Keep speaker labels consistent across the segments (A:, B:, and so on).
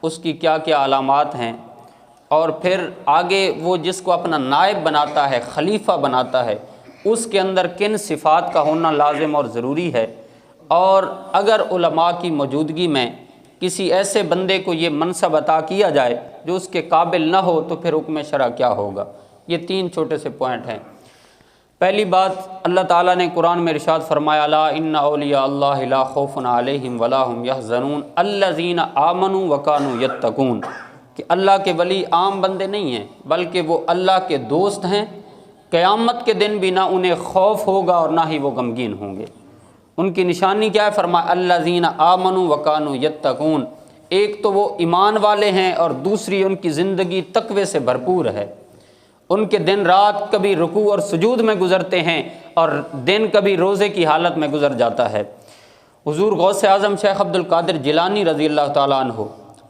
A: اس کی کیا کیا علامات ہیں، اور پھر آگے وہ جس کو اپنا نائب بناتا ہے، خلیفہ بناتا ہے، اس کے اندر کن صفات کا ہونا لازم اور ضروری ہے، اور اگر علماء کی موجودگی میں کسی ایسے بندے کو یہ منصب عطا کیا جائے جو اس کے قابل نہ ہو تو پھر حکم شرع کیا ہوگا۔ یہ 3 چھوٹے سے پوائنٹ ہیں۔ پہلی بات، اللہ تعالیٰ نے قرآن میں ارشاد فرمایا، الا ان اولیاء اللہ لا خوف علیہم ولا هم یحزنون الذین آمنوا وکانوا یتقون، کہ اللہ کے ولی عام بندے نہیں ہیں بلکہ وہ اللہ کے دوست ہیں، قیامت کے دن بھی نہ انہیں خوف ہوگا اور نہ ہی وہ غمگین ہوں گے۔ ان کی نشانی کیا ہے؟ فرمایا الذین آمنوا وکانوا یتقون، ایک تو وہ ایمان والے ہیں اور دوسری ان کی زندگی تقوی سے بھرپور ہے، ان کے دن رات کبھی رکوع اور سجود میں گزرتے ہیں اور دن کبھی روزے کی حالت میں گزر جاتا ہے۔ حضور غوث اعظم شیخ عبد القادر جیلانی رضی اللہ تعالیٰ عنہ،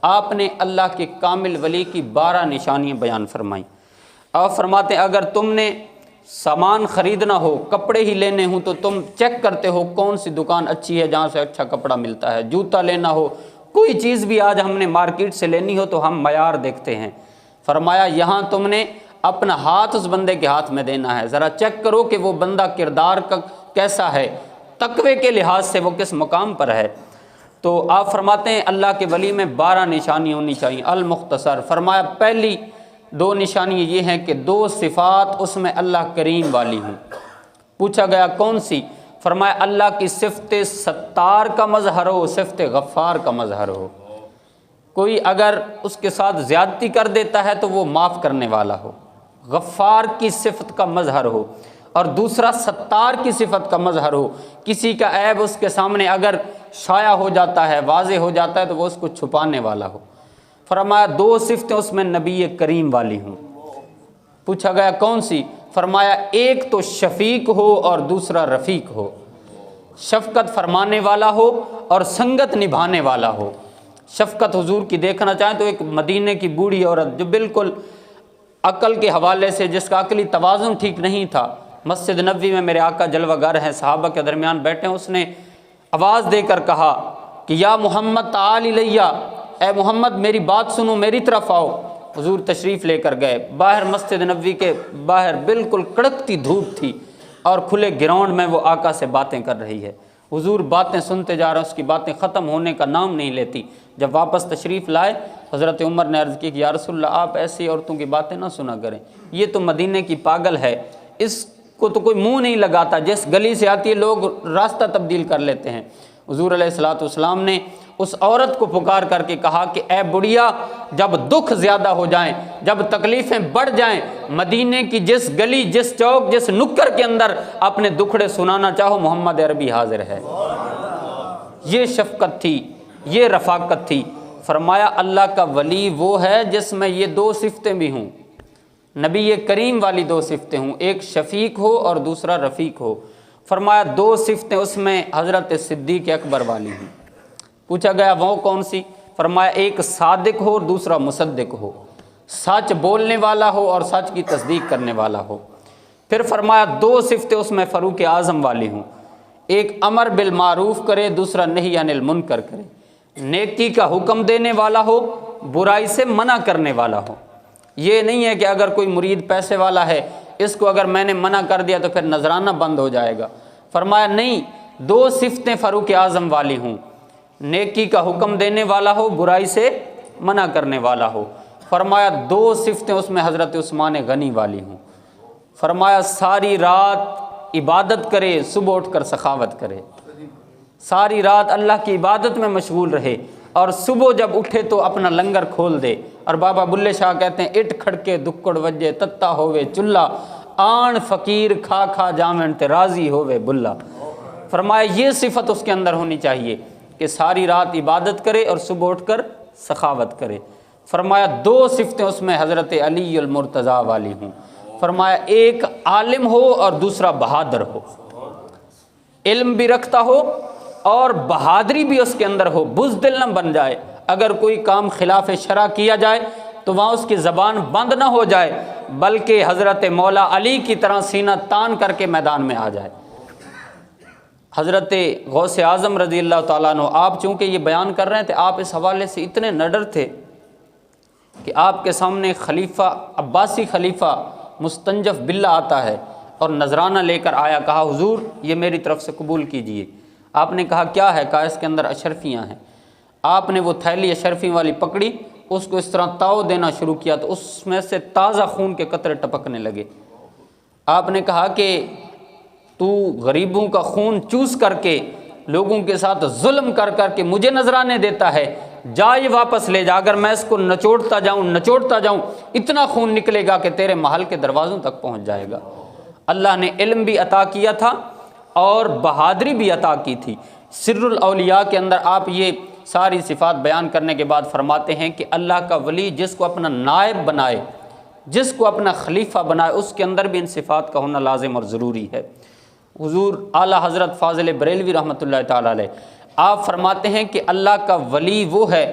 A: آپ نے اللہ کے کامل ولی کی 12 نشانیاں بیان فرمائیں۔ آپ فرماتے ہیں اگر تم نے سامان خریدنا ہو، کپڑے ہی لینے ہوں، تو تم چیک کرتے ہو کون سی دکان اچھی ہے جہاں سے اچھا کپڑا ملتا ہے، جوتا لینا ہو، کوئی چیز بھی آج ہم نے مارکیٹ سے لینی ہو تو ہم معیار دیکھتے ہیں۔ فرمایا یہاں تم نے اپنا ہاتھ اس بندے کے ہاتھ میں دینا ہے، ذرا چیک کرو کہ وہ بندہ کردار کا کیسا ہے، تقوی کے لحاظ سے وہ کس مقام پر ہے۔ تو آپ فرماتے ہیں اللہ کے ولی میں 12 نشانی ہونی چاہیے۔ المختصر، فرمایا پہلی 2 نشانی یہ ہیں کہ 2 صفات اس میں اللہ کریم والی ہوں۔ پوچھا گیا کون سی؟ فرمایا اللہ کی صفت ستار کا مظہر ہو، صفت غفار کا مظہر ہو۔ کوئی اگر اس کے ساتھ زیادتی کر دیتا ہے تو وہ معاف کرنے والا ہو، غفار کی صفت کا مظہر ہو، اور دوسرا ستار کی صفت کا مظہر ہو، کسی کا عیب اس کے سامنے اگر شائع ہو جاتا ہے، واضح ہو جاتا ہے تو وہ اس کو چھپانے والا ہو۔ فرمایا 2 صفتیں اس میں نبی کریم والی ہوں۔ پوچھا گیا کون سی؟ فرمایا ایک تو شفیق ہو اور دوسرا رفیق ہو، شفقت فرمانے والا ہو اور سنگت نبھانے والا ہو۔ شفقت حضور کی دیکھنا چاہیں تو ایک مدینہ کی بوڑھی عورت جو بالکل عقل کے حوالے سے، جس کا عقلی توازن ٹھیک نہیں تھا، مسجد نبوی میں میرے آقا جلوہ گر ہیں، صحابہ کے درمیان بیٹھے ہیں، اس نے آواز دے کر کہا کہ یا محمد تعال الیہ، اے محمد میری بات سنو، میری طرف آؤ۔ حضور تشریف لے کر گئے، باہر مسجد نبوی کے باہر بالکل کڑکتی دھوپ تھی اور کھلے گراؤنڈ میں وہ آقا سے باتیں کر رہی ہے۔ حضور باتیں سنتے جا رہے ہیں، اس کی باتیں ختم ہونے کا نام نہیں لیتی۔ جب واپس تشریف لائے، حضرت عمر نے عرض کی کہ یا رسول اللہ آپ ایسی عورتوں کی باتیں نہ سنا کریں، یہ تو مدینے کی پاگل ہے، اس کو تو کوئی منہ نہیں لگاتا، جس گلی سے آتی ہے لوگ راستہ تبدیل کر لیتے ہیں۔ حضور علیہ الصلوۃ والسلام نے اس عورت کو پکار کر کے کہا کہ اے بڑھیا، جب دکھ زیادہ ہو جائیں، جب تکلیفیں بڑھ جائیں، مدینے کی جس گلی، جس چوک، جس نکر کے اندر اپنے دکھڑے سنانا چاہو، محمد عربی حاضر ہے۔ یہ شفقت تھی، یہ رفاقت تھی۔ فرمایا اللہ کا ولی وہ ہے جس میں یہ 2 صفتیں بھی ہوں، نبی کریم والی 2 صفتیں ہوں، ایک شفیق ہو اور دوسرا رفیق ہو۔ فرمایا 2 صفتیں اس میں حضرت صدیق اکبر والی ہیں۔ پوچھا گیا وہ کون سی؟ فرمایا ایک صادق ہو اور دوسرا مصدق ہو، سچ بولنے والا ہو اور سچ کی تصدیق کرنے والا ہو۔ پھر فرمایا 2 صفتیں اس میں فاروق اعظم والی ہوں، ایک امر بالمعروف کرے، دوسرا نہی عن المنکر کرے، نیکی کا حکم دینے والا ہو، برائی سے منع کرنے والا ہو۔ یہ نہیں ہے کہ اگر کوئی مرید پیسے والا ہے، اس کو اگر میں نے منع کر دیا تو پھر نذرانہ بند ہو جائے گا۔ فرمایا نہیں، 2 صفتیں فاروق اعظم والی ہوں، نیکی کا حکم دینے والا ہو، برائی سے منع کرنے والا ہو۔ فرمایا 2 صفتیں اس میں حضرت عثمان غنی والی ہوں۔ فرمایا ساری رات عبادت کرے، صبح اٹھ کر سخاوت کرے، ساری رات اللہ کی عبادت میں مشغول رہے اور صبح جب اٹھے تو اپنا لنگر کھول دے۔ اور بابا بلے شاہ کہتے ہیں اٹھ کھڑکے دکڑ وجے تتا ہووے چلا، آن فقیر کھا کھا جامن تے راضی ہووے بلا۔ فرمایا یہ صفت اس کے اندر ہونی چاہیے کہ ساری رات عبادت کرے اور صبح اٹھ کر سخاوت کرے۔ فرمایا 2 صفتیں اس میں حضرت علی المرتضیٰ والی ہوں۔ فرمایا ایک عالم ہو اور دوسرا بہادر ہو، علم بھی رکھتا ہو اور بہادری بھی اس کے اندر ہو، بزدل نہ بن جائے، اگر کوئی کام خلاف شرع کیا جائے تو وہاں اس کی زبان بند نہ ہو جائے بلکہ حضرت مولا علی کی طرح سینہ تان کر کے میدان میں آ جائے۔ حضرت غوث اعظم رضی اللہ تعالیٰ عنہ، آپ چونکہ یہ بیان کر رہے تھے، آپ اس حوالے سے اتنے نڈر تھے کہ آپ کے سامنے خلیفہ عباسی خلیفہ مستنجف باللہ آتا ہے اور نذرانہ لے کر آیا، کہا حضور یہ میری طرف سے قبول کیجئے۔ آپ نے کہا کیا ہے؟ کہا اس کے اندر اشرفیاں ہیں۔ آپ نے وہ تھیلی اشرفی والی پکڑی، اس کو اس طرح تاؤ دینا شروع کیا تو اس میں سے تازہ خون کے قطرے ٹپکنے لگے۔ آپ نے کہا کہ تو غریبوں کا خون چوس کر کے، لوگوں کے ساتھ ظلم کر کر کے مجھے نذرانے دیتا ہے، جا یہ واپس لے جا، اگر میں اس کو نچوڑتا جاؤں اتنا خون نکلے گا کہ تیرے محل کے دروازوں تک پہنچ جائے گا۔ اللہ نے علم بھی عطا کیا تھا اور بہادری بھی عطا کی تھی۔ سر الاولیاء کے اندر آپ یہ ساری صفات بیان کرنے کے بعد فرماتے ہیں کہ اللہ کا ولی جس کو اپنا نائب بنائے، جس کو اپنا خلیفہ بنائے، اس کے اندر بھی ان صفات کا ہونا لازم اور ضروری ہے۔ حضور اعلیٰ حضرت فاضل بریلوی رحمۃ اللہ تعالیٰ علیہ آپ فرماتے ہیں کہ اللہ کا ولی وہ ہے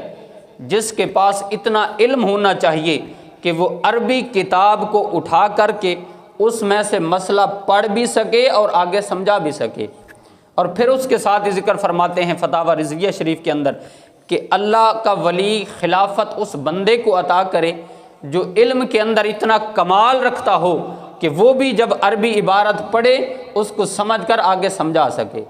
A: جس کے پاس اتنا علم ہونا چاہیے کہ وہ عربی کتاب کو اٹھا کر کے اس میں سے مسئلہ پڑھ بھی سکے اور آگے سمجھا بھی سکے۔ اور پھر اس کے ساتھ ذکر فرماتے ہیں فتاوی رضویہ شریف کے اندر کہ اللہ کا ولی خلافت اس بندے کو عطا کرے جو علم کے اندر اتنا کمال رکھتا ہو کہ وہ بھی جب عربی عبارت پڑھے اس کو سمجھ کر آگے سمجھا سکے۔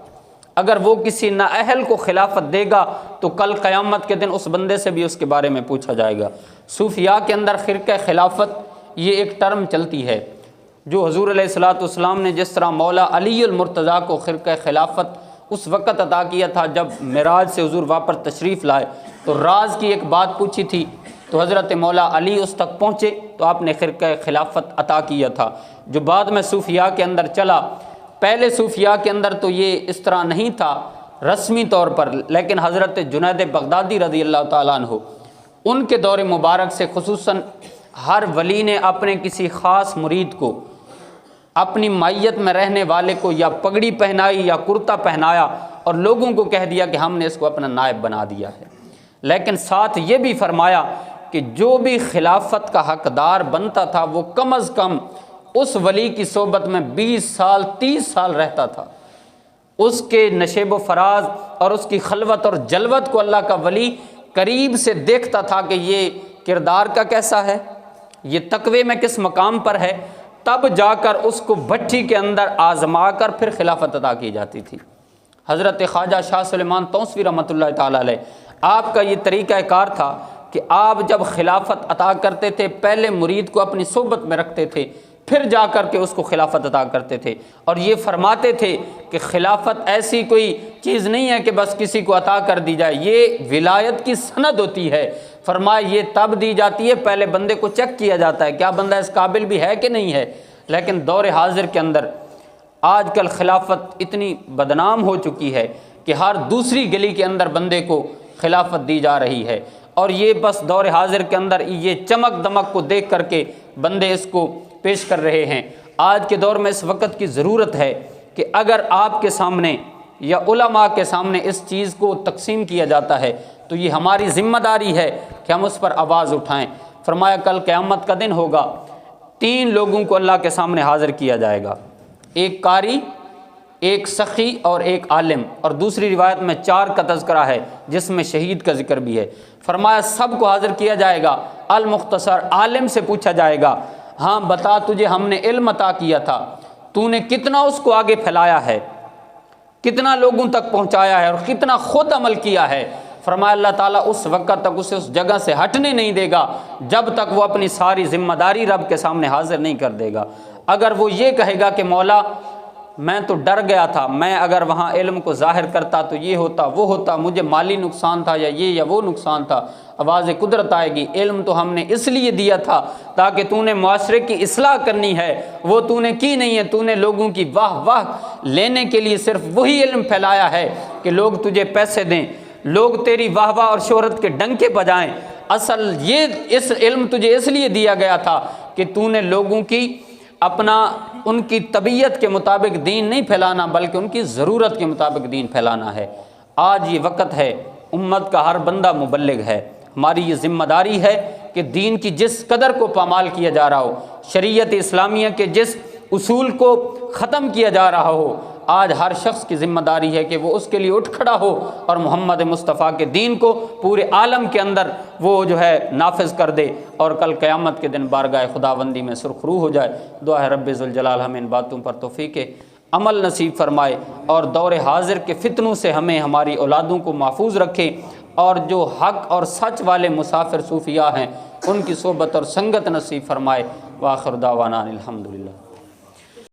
A: اگر وہ کسی نااہل کو خلافت دے گا تو کل قیامت کے دن اس بندے سے بھی اس کے بارے میں پوچھا جائے گا۔ صوفیاء کے اندر خرقہ خلافت یہ ایک ٹرم چلتی ہے، جو حضور علیہ الصلوۃ والسلام نے جس طرح مولا علی المرتضیٰ کو خرقہ خلافت اس وقت عطا کیا تھا جب معراج سے حضور واپس تشریف لائے تو راز کی ایک بات پوچھی تھی تو حضرت مولا علی اس تک پہنچے تو آپ نے خرقہ خلافت عطا کیا تھا، جو بعد میں صوفیاء کے اندر چلا۔ پہلے صوفیاء کے اندر تو یہ اس طرح نہیں تھا رسمی طور پر، لیکن حضرت جنید بغدادی رضی اللہ تعالیٰ عنہ ان کے دور مبارک سے خصوصاً ہر ولی نے اپنے کسی خاص مرید کو، اپنی مائیت میں رہنے والے کو یا پگڑی پہنائی یا کرتا پہنایا اور لوگوں کو کہہ دیا کہ ہم نے اس کو اپنا نائب بنا دیا ہے، لیکن ساتھ یہ بھی فرمایا کہ جو بھی خلافت کا حقدار بنتا تھا وہ کم از کم اس ولی کی صحبت میں 20 سال 30 سال رہتا تھا، اس کے نشیب و فراز اور اس کی خلوت اور جلوت کو اللہ کا ولی قریب سے دیکھتا تھا کہ یہ کردار کا کیسا ہے، یہ تقوی میں کس مقام پر ہے، تب جا کر اس کو بھٹی کے اندر آزما کر پھر خلافت عطا کی جاتی تھی۔ حضرت خواجہ شاہ سلیمان توسوی رحمۃ اللہ تعالیٰ علیہ آپ کا یہ طریقہ کار تھا کہ آپ جب خلافت عطا کرتے تھے پہلے مرید کو اپنی صحبت میں رکھتے تھے، پھر جا کر کے اس کو خلافت عطا کرتے تھے، اور یہ فرماتے تھے کہ خلافت ایسی کوئی چیز نہیں ہے کہ بس کسی کو عطا کر دی جائے، یہ ولایت کی سند ہوتی ہے۔ فرمایا یہ تب دی جاتی ہے پہلے بندے کو چیک کیا جاتا ہے کیا بندہ اس قابل بھی ہے کہ نہیں ہے، لیکن دور حاضر کے اندر آج کل خلافت اتنی بدنام ہو چکی ہے کہ ہر دوسری گلی کے اندر بندے کو خلافت دی جا رہی ہے، اور یہ بس دور حاضر کے اندر یہ چمک دمک کو دیکھ کر کے بندے اس کو پیش کر رہے ہیں۔ آج کے دور میں اس وقت کی ضرورت ہے کہ اگر آپ کے سامنے یا علماء کے سامنے اس چیز کو تقسیم کیا جاتا ہے تو یہ ہماری ذمہ داری ہے کہ ہم اس پر آواز اٹھائیں۔ فرمایا کل قیامت کا دن ہوگا، 3 لوگوں کو اللہ کے سامنے حاضر کیا جائے گا، ایک قاری، ایک سخی اور ایک عالم، اور دوسری روایت میں 4 کا تذکرہ ہے جس میں شہید کا ذکر بھی ہے۔ فرمایا سب کو حاضر کیا جائے گا، المختصر عالم سے پوچھا جائے گا ہاں بتا تجھے ہم نے علم عطا کیا تھا، تو نے کتنا اس کو آگے پھیلایا ہے، کتنا لوگوں تک پہنچایا ہے اور کتنا خود عمل کیا ہے۔ فرمایا اللہ تعالیٰ اس وقت تک اسے اس جگہ سے ہٹنے نہیں دے گا جب تک وہ اپنی ساری ذمہ داری رب کے سامنے حاضر نہیں کر دے گا۔ اگر وہ یہ کہے گا کہ مولا میں تو ڈر گیا تھا، میں اگر وہاں علم کو ظاہر کرتا تو یہ ہوتا وہ ہوتا، مجھے مالی نقصان تھا یا یہ یا وہ نقصان تھا، آواز قدرت آئے گی علم تو ہم نے اس لیے دیا تھا تاکہ تو نے معاشرے کی اصلاح کرنی ہے، وہ تو نے کی نہیں ہے، تو نے لوگوں کی واہ واہ لینے کے لیے صرف وہی علم پھیلایا ہے کہ لوگ تجھے پیسے دیں، لوگ تیری واہ واہ اور شہرت کے ڈنکے بجائیں۔ اصل یہ اس علم تجھے اس لیے دیا گیا تھا کہ تو نے لوگوں کی اپنا ان کی طبیعت کے مطابق دین نہیں پھیلانا بلکہ ان کی ضرورت کے مطابق دین پھیلانا ہے۔ آج یہ وقت ہے، امت کا ہر بندہ مبلغ ہے، ہماری یہ ذمہ داری ہے کہ دین کی جس قدر کو پامال کیا جا رہا ہو، شریعت اسلامیہ کے جس اصول کو ختم کیا جا رہا ہو، آج ہر شخص کی ذمہ داری ہے کہ وہ اس کے لیے اٹھ کھڑا ہو اور محمد مصطفیٰ کے دین کو پورے عالم کے اندر وہ جو ہے نافذ کر دے اور کل قیامت کے دن بارگاہ خداوندی میں سرخرو ہو جائے۔ دعا ہے رب ذوالجلال ہمیں ان باتوں پر توفیق عمل نصیب فرمائے اور دور حاضر کے فتنوں سے ہمیں ہماری اولادوں کو محفوظ رکھے، اور جو حق اور سچ والے مسافر صوفیاء ہیں ان کی صحبت اور سنگت نصیب فرمائے۔ وآخر دعوانا الحمدللہ۔